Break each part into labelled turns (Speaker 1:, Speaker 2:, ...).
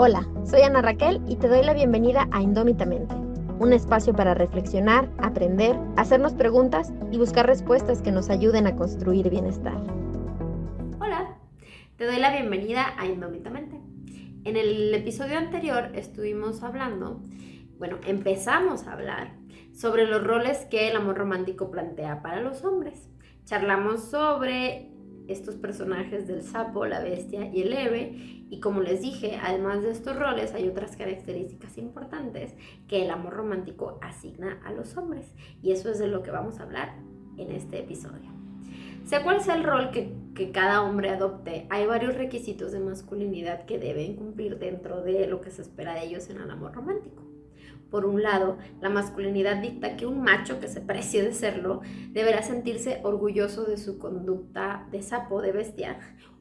Speaker 1: Hola, soy Ana Raquel y te doy la bienvenida a Indómitamente, un espacio para reflexionar, aprender, hacernos preguntas y buscar respuestas que nos ayuden a construir bienestar.
Speaker 2: Hola, te doy la bienvenida a Indómitamente. En el episodio anterior empezamos a hablar sobre los roles que el amor romántico plantea para los hombres. Charlamos sobre estos personajes del sapo, la bestia y el héroe, y como les dije, además de estos roles hay otras características importantes que el amor romántico asigna a los hombres, y eso es de lo que vamos a hablar en este episodio. Sea cual sea el rol que cada hombre adopte, hay varios requisitos de masculinidad que deben cumplir dentro de lo que se espera de ellos en el amor romántico. Por un lado, la masculinidad dicta que un macho que se precie de serlo deberá sentirse orgulloso de su conducta de sapo, de bestia,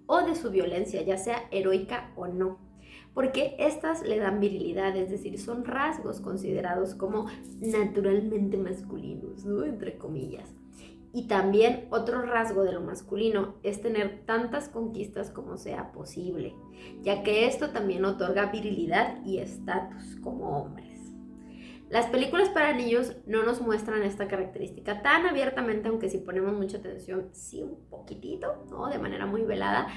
Speaker 2: o de su violencia, ya sea heroica o no, porque estas le dan virilidad, es decir, son rasgos considerados como naturalmente masculinos, ¿no? Entre comillas. Y también otro rasgo de lo masculino es tener tantas conquistas como sea posible, ya que esto también otorga virilidad y estatus como hombres. Las películas para niños no nos muestran esta característica tan abiertamente, aunque si ponemos mucha atención, sí un poquitito, ¿no? De manera muy velada,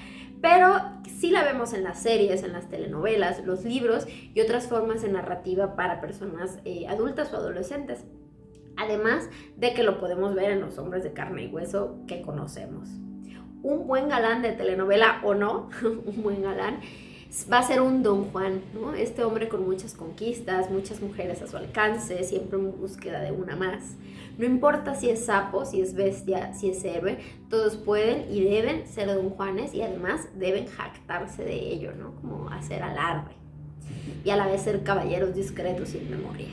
Speaker 2: pero sí la vemos en las series, en las telenovelas, los libros y otras formas de narrativa para personas adultas o adolescentes. Además de que lo podemos ver en los hombres de carne y hueso que conocemos. Un buen galán de telenovela o no, un buen galán, va a ser un Don Juan, ¿no? Este hombre con muchas conquistas, muchas mujeres a su alcance, siempre en búsqueda de una más. No importa si es sapo, si es bestia, si es héroe, todos pueden y deben ser Don Juanes y además deben jactarse de ello, ¿no? Como hacer alarde. Y a la vez ser caballeros discretos sin memoria.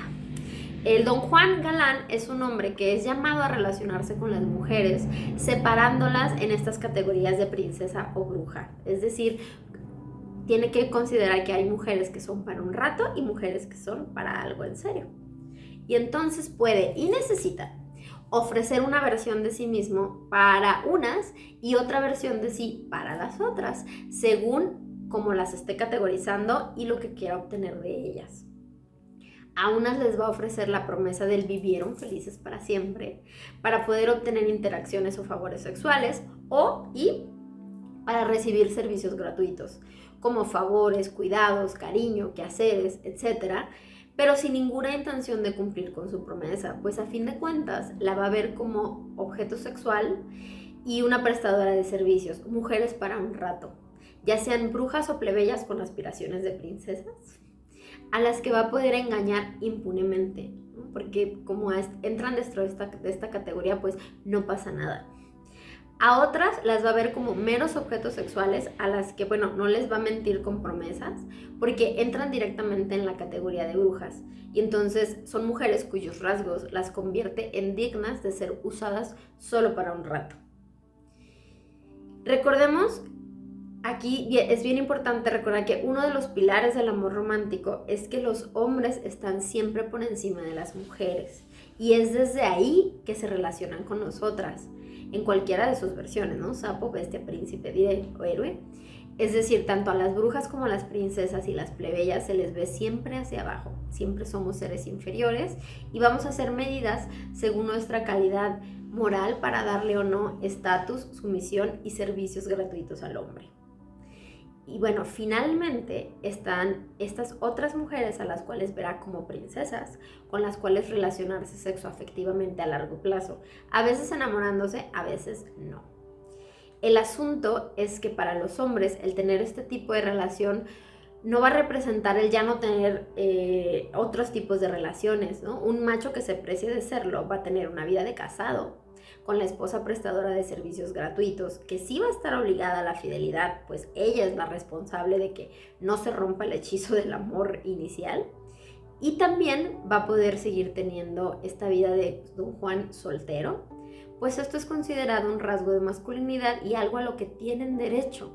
Speaker 2: El Don Juan galán es un hombre que es llamado a relacionarse con las mujeres, separándolas en estas categorías de princesa o bruja. Es decir, tiene que considerar que hay mujeres que son para un rato y mujeres que son para algo en serio. Y entonces puede y necesita ofrecer una versión de sí mismo para unas y otra versión de sí para las otras, según cómo las esté categorizando y lo que quiera obtener de ellas. A unas les va a ofrecer la promesa del vivieron felices para siempre, para poder obtener interacciones o favores sexuales y para recibir servicios gratuitos, como favores, cuidados, cariño, quehaceres, etc., pero sin ninguna intención de cumplir con su promesa, pues a fin de cuentas la va a ver como objeto sexual y una prestadora de servicios, mujeres para un rato, ya sean brujas o plebeyas con aspiraciones de princesas, a las que va a poder engañar impunemente, ¿no? Porque como entran dentro de esta categoría, pues no pasa nada. A otras las va a ver como meros objetos sexuales a las que, no les va a mentir con promesas, porque entran directamente en la categoría de brujas. Y entonces son mujeres cuyos rasgos las convierte en dignas de ser usadas solo para un rato. Recordemos, aquí es bien importante recordar que uno de los pilares del amor romántico es que los hombres están siempre por encima de las mujeres. Y es desde ahí que se relacionan con nosotras, en cualquiera de sus versiones, ¿no? Sapo, bestia, príncipe o héroe. Es decir, tanto a las brujas como a las princesas y las plebeyas se les ve siempre hacia abajo. Siempre somos seres inferiores y vamos a hacer medidas según nuestra calidad moral para darle o no estatus, sumisión y servicios gratuitos al hombre. Y finalmente están estas otras mujeres a las cuales verá como princesas, con las cuales relacionarse sexoafectivamente a largo plazo, a veces enamorándose, a veces no. El asunto es que para los hombres el tener este tipo de relación no va a representar el ya no tener otros tipos de relaciones, ¿no? Un macho que se precie de serlo va a tener una vida de casado, con la esposa prestadora de servicios gratuitos, que sí va a estar obligada a la fidelidad, pues ella es la responsable de que no se rompa el hechizo del amor inicial, y también va a poder seguir teniendo esta vida de Don Juan soltero, pues esto es considerado un rasgo de masculinidad y algo a lo que tienen derecho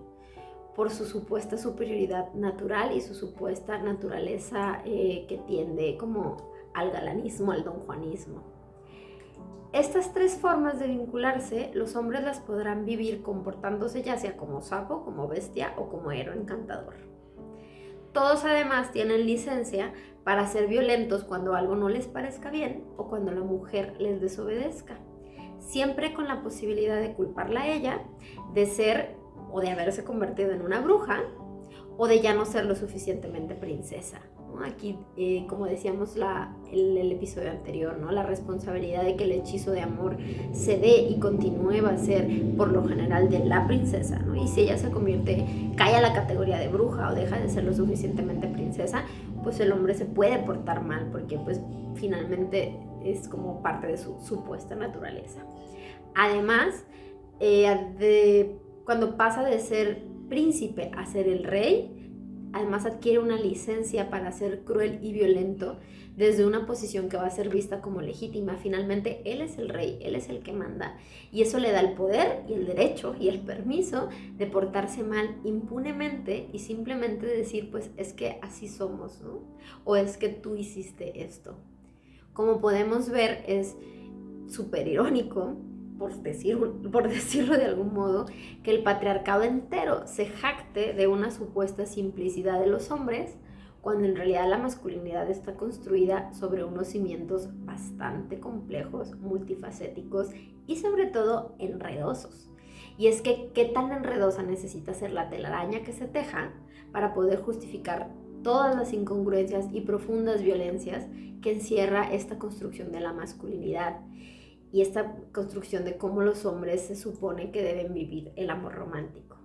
Speaker 2: por su supuesta superioridad natural y su supuesta naturaleza que tiende como al galanismo, al donjuanismo. Estas tres formas de vincularse, los hombres las podrán vivir comportándose ya sea como sapo, como bestia o como héroe encantador. Todos además tienen licencia para ser violentos cuando algo no les parezca bien o cuando la mujer les desobedezca, siempre con la posibilidad de culparla a ella de ser o de haberse convertido en una bruja o de ya no ser lo suficientemente princesa, ¿no? Aquí, como decíamos el episodio anterior, ¿no? La responsabilidad de que el hechizo de amor se dé y continúe va a ser por lo general de la princesa, ¿no? Y si ella cae a la categoría de bruja o deja de ser lo suficientemente princesa, pues el hombre se puede portar mal porque pues finalmente es como parte de su supuesta naturaleza. Además, cuando pasa de ser príncipe a ser el rey, además adquiere una licencia para ser cruel y violento desde una posición que va a ser vista como legítima. Finalmente, él es el rey, él es el que manda, y eso le da el poder y el derecho y el permiso de portarse mal impunemente y simplemente decir, pues es que así somos, ¿no? O es que tú hiciste esto. Como podemos ver, es súper irónico, por decirlo de algún modo, que el patriarcado entero se jacte de una supuesta simplicidad de los hombres, cuando en realidad la masculinidad está construida sobre unos cimientos bastante complejos, multifacéticos y sobre todo enredosos. Y es que, ¿qué tan enredosa necesita ser la telaraña que se teja para poder justificar todas las incongruencias y profundas violencias que encierra esta construcción de la masculinidad? Y esta construcción de cómo los hombres se supone que deben vivir el amor romántico.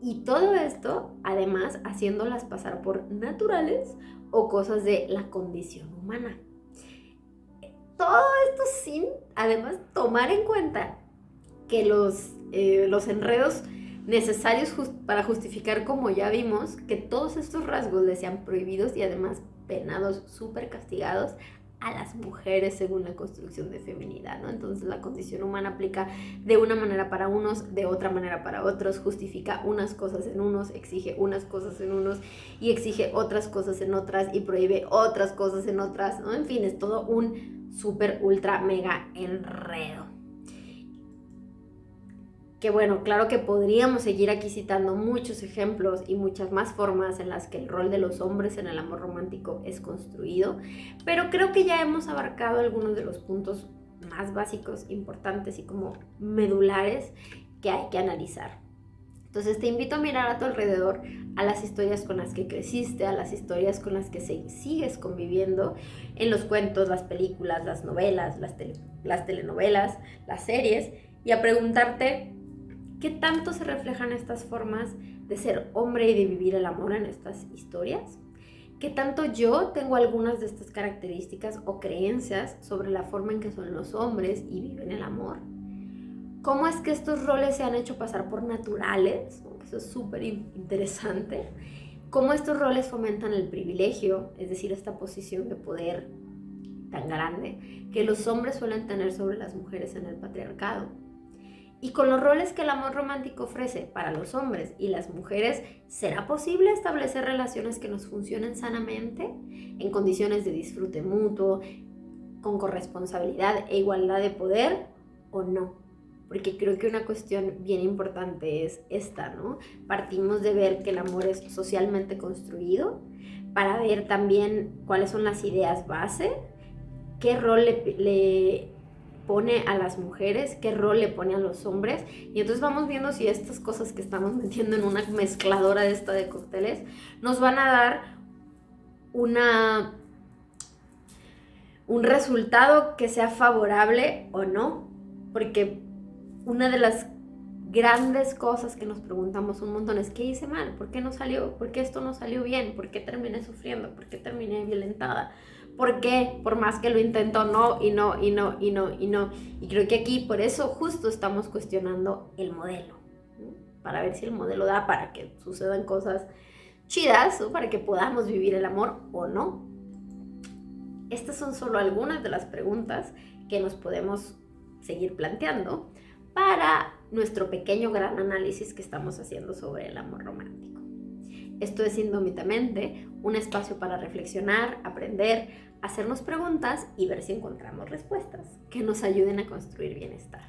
Speaker 2: Y todo esto, además, haciéndolas pasar por naturales o cosas de la condición humana. Todo esto sin, además, tomar en cuenta que los enredos necesarios para justificar, como ya vimos, que todos estos rasgos les sean prohibidos y además penados, súper castigados a las mujeres según la construcción de feminidad, ¿no? Entonces la condición humana aplica de una manera para unos, de otra manera para otros, justifica unas cosas en unos, exige unas cosas en unos y exige otras cosas en otras y prohíbe otras cosas en otras, ¿no? En fin, es todo un súper, ultra, mega enredo. Que bueno, claro que podríamos seguir aquí citando muchos ejemplos y muchas más formas en las que el rol de los hombres en el amor romántico es construido, pero creo que ya hemos abarcado algunos de los puntos más básicos, importantes y como medulares que hay que analizar. Entonces te invito a mirar a tu alrededor, a las historias con las que creciste, a las historias con las que sigues conviviendo, en los cuentos, las películas, las novelas, las telenovelas, las series, y a preguntarte ¿qué tanto se reflejan estas formas de ser hombre y de vivir el amor en estas historias? ¿Qué tanto yo tengo algunas de estas características o creencias sobre la forma en que son los hombres y viven el amor? ¿Cómo es que estos roles se han hecho pasar por naturales? Eso es súper interesante. ¿Cómo estos roles fomentan el privilegio, es decir, esta posición de poder tan grande que los hombres suelen tener sobre las mujeres en el patriarcado? Y con los roles que el amor romántico ofrece para los hombres y las mujeres, ¿será posible establecer relaciones que nos funcionen sanamente, en condiciones de disfrute mutuo, con corresponsabilidad e igualdad de poder o no? Porque creo que una cuestión bien importante es esta, ¿no? Partimos de ver que el amor es socialmente construido, para ver también cuáles son las ideas base, qué rol le pone a las mujeres, qué rol le pone a los hombres, y entonces vamos viendo si estas cosas que estamos metiendo en una mezcladora de cócteles nos van a dar un resultado que sea favorable o no, porque una de las grandes cosas que nos preguntamos un montón es ¿qué hice mal? ¿Por qué no salió? ¿Por qué esto no salió bien? ¿Por qué terminé sufriendo? ¿Por qué terminé violentada? ¿Por qué? Por más que lo intento, no. Y creo que aquí por eso justo estamos cuestionando el modelo, ¿no? Para ver si el modelo da para que sucedan cosas chidas, ¿no? Para que podamos vivir el amor o no. Estas son solo algunas de las preguntas que nos podemos seguir planteando para nuestro pequeño gran análisis que estamos haciendo sobre el amor romántico. Esto es Indómitamente, un espacio para reflexionar, aprender, hacernos preguntas y ver si encontramos respuestas que nos ayuden a construir bienestar.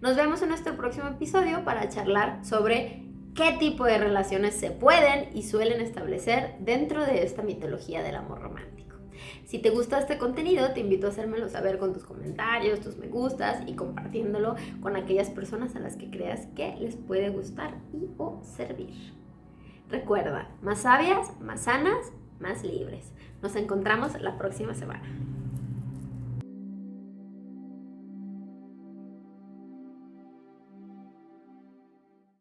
Speaker 2: Nos vemos en nuestro próximo episodio para charlar sobre qué tipo de relaciones se pueden y suelen establecer dentro de esta mitología del amor romántico. Si te gusta este contenido, te invito a hacérmelo saber con tus comentarios, tus me gustas y compartiéndolo con aquellas personas a las que creas que les puede gustar y o servir. Recuerda, más sabias, más sanas, más libres. Nos encontramos la próxima semana.